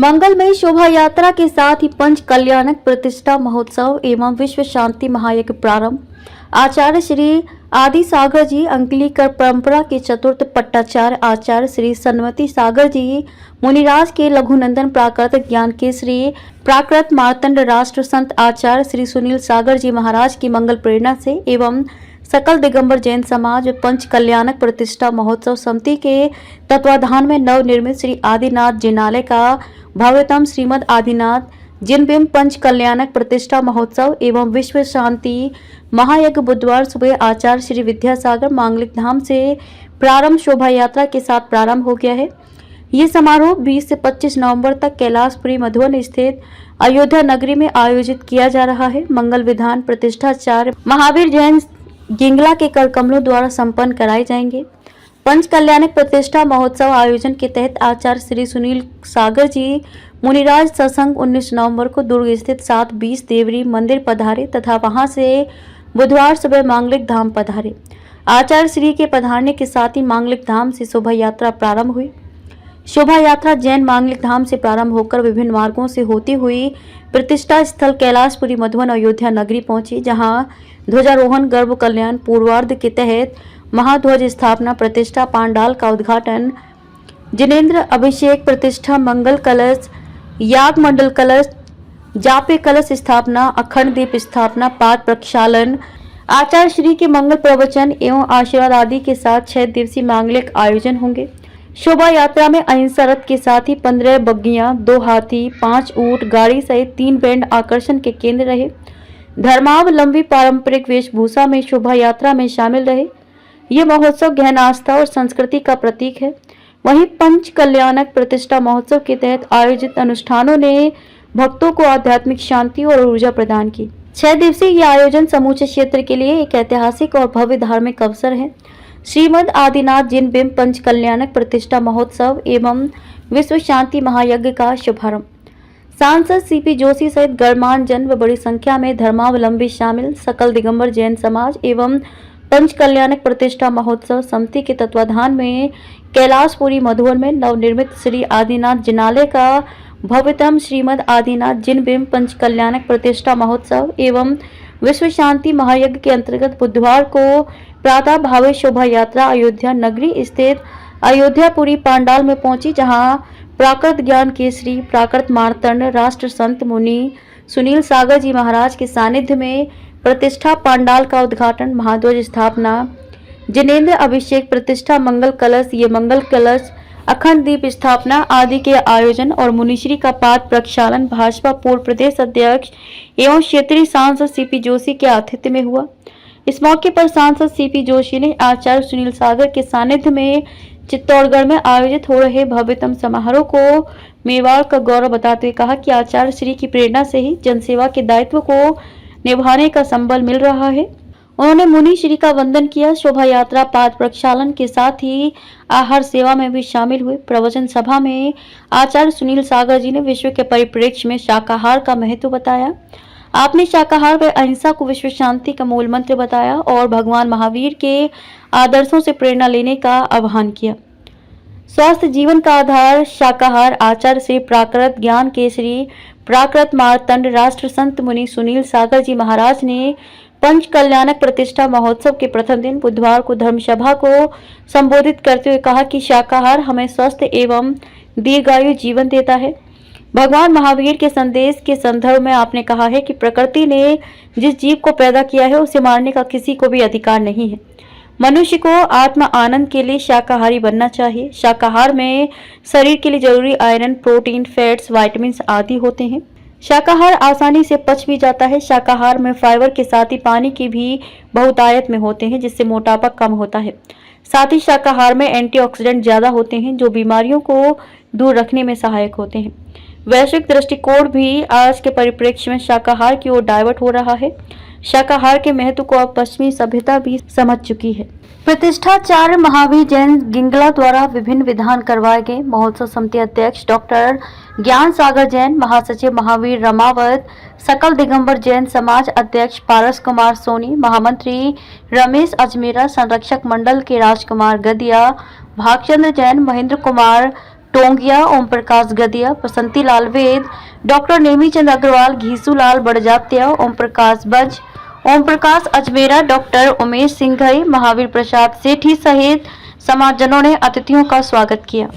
मंगलमय शोभा यात्रा के साथ ही पंच कल्याणक प्रतिष्ठा महोत्सव एवं विश्व शांति महायज्ञ प्रारंभ। आचार्य श्री आदि सागर जी अंकलीकर परंपरा के चतुर्थ पट्टाचार्य आचार्य श्री सन्मति सागर जी मुनिराज के लघुनंदन प्राकृत ज्ञान के श्री प्राकृत मार्तंड राष्ट्र संत आचार्य श्री सुनील सागर जी महाराज की मंगल प्रेरणा से एवं सकल दिगंबर जैन समाज पंच कल्याणक प्रतिष्ठा महोत्सव समिति के तत्वाधान में नवनिर्मित श्री आदिनाथ जिनालय का भव्यतम श्रीमद आदिनाथ जिनबिंब पंच कल्याणक प्रतिष्ठा महोत्सव एवं विश्व शांति महायज्ञ बुधवार सुबह आचार्य श्री विद्यासागर मांगलिक धाम से प्रारंभ शोभा यात्रा के साथ प्रारंभ हो गया है। ये समारोह 20 से 25 नवंबर तक कैलाशपुरी मधुबन स्थित अयोध्या नगरी में आयोजित किया जा रहा है। मंगल विधान प्रतिष्ठाचार्य महावीर जैन गिंगला के कर कमलों द्वारा संपन्न कराए जाएंगे। पंच कल्याणक प्रतिष्ठा महोत्सव आयोजन के तहत आचार्य श्री सुनील सागर जी मुनिराज सत्संग 19 नवंबर को दुर्ग स्थित 720 देवरी मंदिर पधारे तथा वहां से बुधवार सुबह मांगलिक धाम पधारे। आचार्य श्री के पधारने के साथ ही मांगलिक धाम से शोभा यात्रा प्रारंभ हुई। शोभा यात्रा जैन मांगलिक धाम से प्रारंभ होकर विभिन्न मार्गों से होती हुई प्रतिष्ठा स्थल कैलाशपुरी मधुबन अयोध्या नगरी पहुंची, जहां ध्वजारोहण गर्भ कल्याण पूर्वार्ध के तहत महाध्वज स्थापना प्रतिष्ठा पांडाल का उद्घाटन जिनेन्द्र अभिषेक प्रतिष्ठा मंगल कलश याग मंडल कलश जापे कलश स्थापना अखंड दीप स्थापना पाद प्रक्षालन आचार्य श्री के मंगल प्रवचन एवं आशीर्वाद आदि के साथ 6 दिवसीय मांगलिक आयोजन होंगे। शोभा यात्रा में अहिंसा रथ के साथ ही 15 बग्गियां 2 हाथी 5 ऊंट गाड़ी सहित 3 बैंड आकर्षण के केंद्र रहे। धर्मावलंबी पारंपरिक वेशभूषा में शोभा यात्रा में शामिल रहे। ये महोत्सव गहन आस्था और संस्कृति का प्रतीक है। वहीं पंच कल्याणक प्रतिष्ठा महोत्सव के तहत आयोजित अनुष्ठानों ने भक्तों को आध्यात्मिक शांति और ऊर्जा प्रदान की। 6 दिवसीय ये आयोजन समूचे क्षेत्र के लिए एक ऐतिहासिक और भव्य धार्मिक अवसर है। श्रीमद आदिनाथ जिनबिंब पंच कल्याणक प्रतिष्ठा महोत्सव एवं विश्व शांति महायज्ञ का शुभारंभ। सांसद सीपी जोशी सहित गणमान्य जन व बड़ी संख्या में धर्मावलंबी शामिल। सकल दिगंबर जैन समाज एवं पंच कल्याणक प्रतिष्ठा महोत्सव समिति के तत्वाधान में कैलाशपुरी मधुबन में नवनिर्मित श्री आदिनाथ जिनालय का भव्यतम श्रीमद आदिनाथ जिनबिंब पंच कल्याणक प्रतिष्ठा महोत्सव एवं विश्व शांति महायज्ञ के अंतर्गत बुधवार को प्रातः भावे शोभा यात्रा अयोध्या नगरी स्थित अयोध्यापुरी पांडाल में पहुंची, जहां प्राकृत ज्ञान केसरी प्राकृत मार्तंड राष्ट्र संत मुनि सुनील सागर जी महाराज के सानिध्य में प्रतिष्ठा पांडाल का उद्घाटन महाध्वज स्थापना जिनेन्द्र अभिषेक प्रतिष्ठा मंगल कलश ये मंगल कलश अखंड दीप स्थापना आदि के आयोजन और मुनिश्री का पाद प्रक्षालन भाजपा पूर्व प्रदेश अध्यक्ष एवं क्षेत्रीय सांसद सीपी जोशी के आतिथ्य में हुआ। इस मौके पर सांसद सीपी जोशी ने आचार्य सुनील सागर के सानिध्य में चित्तौड़गढ़ में आयोजित हो रहे भव्यतम समारोह को मेवाड़ का गौरव बताते हुए कहा कि आचार्य श्री की प्रेरणा से ही जनसेवा के दायित्व को निभाने का संबल मिल रहा है। उन्होंने मुनि श्री का वंदन किया। शोभा यात्रा पाद प्रक्षालन के साथ ही आहार सेवा में भी शामिल हुए। प्रवचन सभा में आचार्य सुनील सागर जी ने विश्व के परिप्रेक्ष्य में शाकाहार का महत्व बताया। आपने शाकाहार व अहिंसा को विश्व शांति का मूल मंत्र बताया और भगवान महावीर के आदर्शों से प्रेरणा लेने का आह्वान किया। स्वस्थ जीवन का आधार शाकाहार आचार्य श्री प्राकृत ज्ञान केसरी प्राकृत मार्तंड राष्ट्र संत मुनि सुनील सागर जी महाराज ने पंच कल्याणक प्रतिष्ठा महोत्सव के प्रथम दिन बुधवार को धर्मसभा को संबोधित करते हुए कहा कि शाकाहार हमें स्वस्थ एवं दीर्घायु जीवन देता है। भगवान महावीर के संदेश के संदर्भ में आपने कहा है कि प्रकृति ने जिस जीव को पैदा किया है उसे मारने का किसी को भी अधिकार नहीं है। मनुष्य को आत्म आनंद के लिए शाकाहारी बनना चाहिए। शाकाहार में शरीर के लिए जरूरी आयरन प्रोटीन फैट्स विटामिन आदि होते हैं। शाकाहार आसानी से पच भी जाता है। शाकाहार में फाइबर के साथ ही पानी की भी बहुतायत में होते हैं, जिससे मोटापा कम होता है। साथ ही शाकाहार में एंटीऑक्सीडेंट ज्यादा होते हैं, जो बीमारियों को दूर रखने में सहायक होते हैं। वैश्विक दृष्टिकोण भी आज के परिप्रेक्ष्य में शाकाहार की ओर डाइवर्ट हो रहा है। शाकाहार के महत्व को अब पश्चिमी सभ्यता भी समझ चुकी है। प्रतिष्ठाचार्य महावीर जैन गिंगला द्वारा विभिन्न विधान करवाए गए। महोत्सव समिति अध्यक्ष डॉक्टर ज्ञान सागर जैन, महासचिव महावीर रमावत, सकल दिगंबर जैन समाज अध्यक्ष पारस कुमार सोनी, महामंत्री रमेश अजमेरा, संरक्षक मंडल के राजकुमार गदिया, भागचंद्र जैन, महेंद्र कुमार टोंगिया, ओम प्रकाश गदिया, बसंती लाल वेद, डॉक्टर नेमीचंद अग्रवाल, घीसू लाल बड़जात्या, ओम प्रकाश बज, ओम प्रकाश अजमेरा, डॉक्टर उमेश सिंघई, महावीर प्रसाद सेठी सहित समाजजनों ने अतिथियों का स्वागत किया।